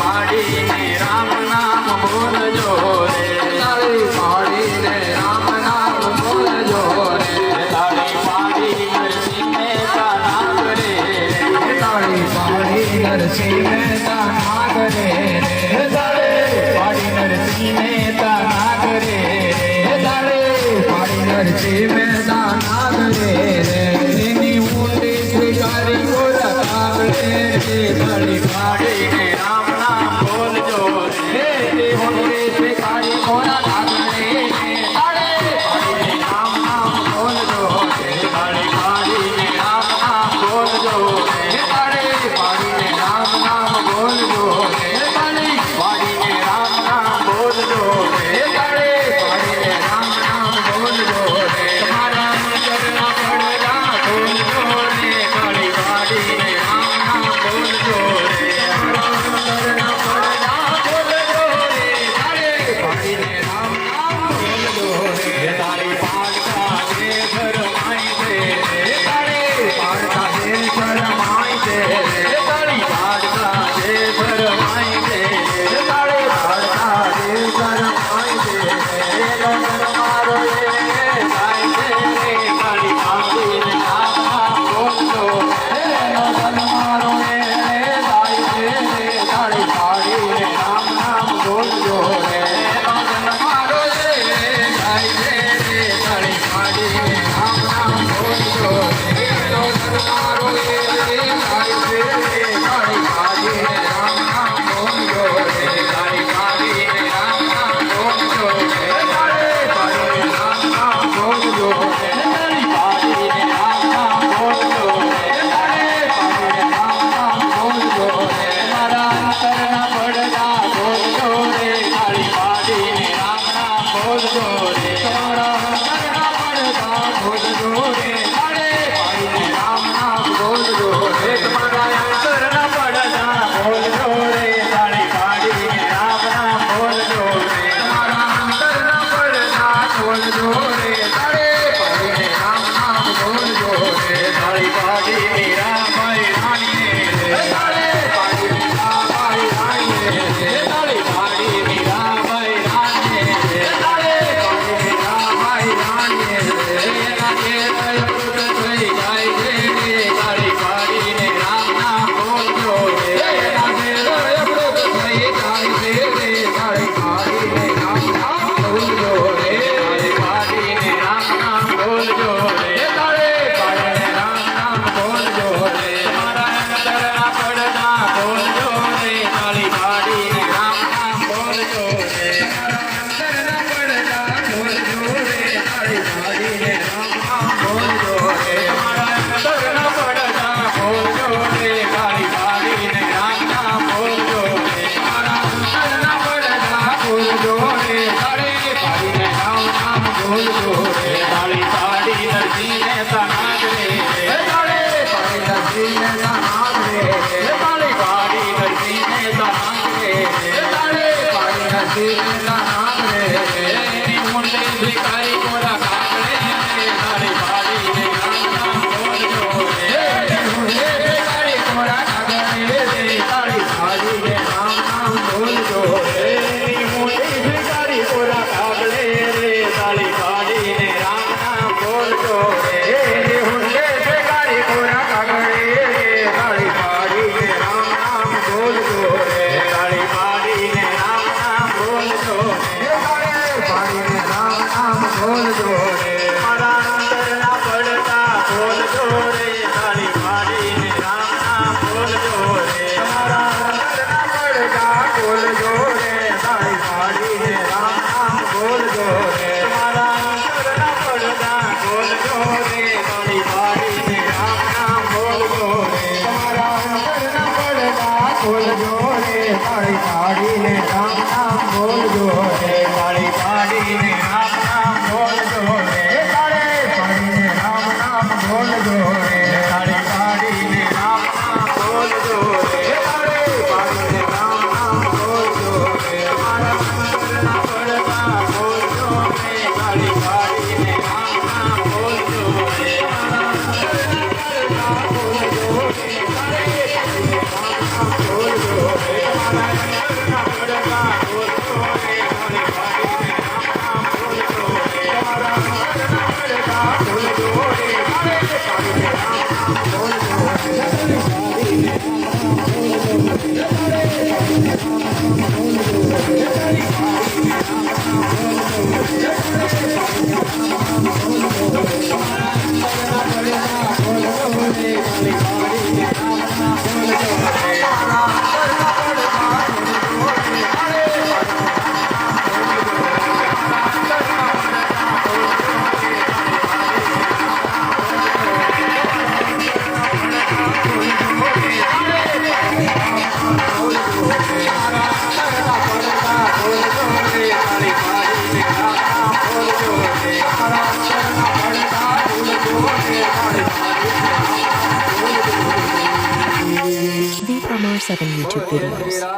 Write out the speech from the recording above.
પાડીને રામ નામ બોલજો રે તાળી પાડીને રામ નામ બોલજો રે તાળી પાડી નરસિંહ મહેતા નાગ રે તાળી પાડી નરસિંહ મહેતા નાગ રે તાળી પાડી નરસિંહ મહેતા નાગ રે તાળી પાડી નરસિંહ મહેતા નાગ રે એની ઊંડી સ્વીકારી ગોરા નાગ રે તાળી પાડીને રામ નામ બોલજો રે ઊંડી સ્વીકારી ગોરા નાગ રે તાળી પાડીને રામ નામ બોલજો રે તાળી પાડીને રામ નામ બોલજો રે તાળી પાડીને રામ નામ બોલજો રે તાળી પાડીને રામ નામ બોલજો રે તાળી પાડીને રામ નામ બોલજો રે તમારા ચરણા પડતા બોલજો રે તાળી પાડીને રામ નામ બોલજો રે ચરણા પડતા બોલજો રે તાળી પાડીને રામ નામ બોલજો રે તાળી પાડતા જે શરમાઈ છે તાળી પાડતા જે શરમાઈ છે તાળી પાડતા જે શરમાઈ છે તાળી પાડતા જે શરમાઈ છે મારો એ જાય છે તાળી પાડીને રામ નામ બોલજો મારો એ જાય છે તાળી પાડીને રામ નામ બોલજો રે મારો એ જાય છે તાળી પાડીને રામ નામ બોલજો રે મારો એ જાય છે તાળી પાડીને રામ નામ બોલજો રે તાળી પાડીને રામ નામ બોલજો રે તાળી પાડીને રામ નામ બોલજો રે તાળી પાડીને રામ નામ બોલજો રે તાળી પાડીને રામ નામ બોલજો રે મારા અંતરના પડદા બોલજો રે તાળી પાડીને રામ નામ બોલજો રે મારા અંતરના પડદા બોલજો રે તાળી પાડીને રામ નામ બોલજો રે તમારા અંતરના પડદા બોલજો રે તાળી પાડીને રામ નામ બોલજો રે તમારા અંતરના પડદા બોલજો રે તાળી પાડીને રામ નામ બોલજો રે તાળી પાડીને રામાય રાણીએ રે તાળી પાડીને રામાય રાણીએ રે તાળી પાડીને રામાય રાણીએ રે તાળી પાડીને રામાય રાણીએ રે રાગે અમૃત થઈ જાય છે તાળી પાડીને રામ નામ બોલજો રે રાગે અમૃત થઈ જાય છે તાળી પાડીને રામ નામ બોલજો રે તાળી પાડીને રામ નામ બોલજો રે તાળી પાડીને રામ નામ બોલજો રે મારા અંતરના પડદા બોલજો રે તાળી પાડીને રામ નામ બોલજો રે મારા અંતરના પડદા બોલજો રે તાળી પાડીને રામ નામ બોલજો રે મારા અંતરના પડદા બોલજો રે તાળી પાડીને રામ નામ બોલજો રે મારા અંતરના પડદા બોલજો રે તાળી પાડીને રામ નામ બોલજો રે તાળી પાડી નરસિંહ મહેતા નાગ રે તાળી પાડી નરસિંહ મહેતા નાગ રે તાળી પાડી નરસિંહ મહેતા નાગ રે તાળી પાડી નરસિંહ મહેતા નાગ રે એની ઊંડી સ્વીકારી ગોરા કાગડે તાળી પાડીને રામ નામ બોલજો રે ઊંડી સ્વીકારી ગોરા કાગડે તાળી પાડીને રામ નામ બોલજો રે ઊંડી સ્વીકારી ગોરા કાગડે તાળી પાડીને રામ નામ બોલજો રે ઊંડી સ્વીકારી ગોરા કાગડે તાળી પાડીને રામ નામ બોલજો રે તાળી પાડીને રામ નામ બોલજો રે તાળી પાડીને રામ નામ બોલજો રે મારા અંતરના પડદા બોલજો રે તાળી પાડીને રામ નામ બોલજો રે મારા અંતરના પડદા બોલજો રે તાળી પાડીને રામ નામ બોલજો રે મારા અંતરના પડદા બોલજો રે તાળી પાડીને રામ નામ બોલજો રે મારા અંતરના પડદા બોલજો રે તાળી પાડીને રામ નામ બોલજો રે તાળી પાડીને રામ નામ બોલજો રે તાળી પાડીને રામ નામ બોલજો રે તાળી પાડીને રામ નામ બોલજો રે તાળી પાડીને રામ નામ બોલજો રે મારા અંતરના પડદા બોલજો રે તાળી પાડીને રામ નામ બોલજો રે મારા અંતરના પડદા બોલજો રે તાળી પાડીને રામ નામ બોલજો રે મારા 24/7 YouTube videos.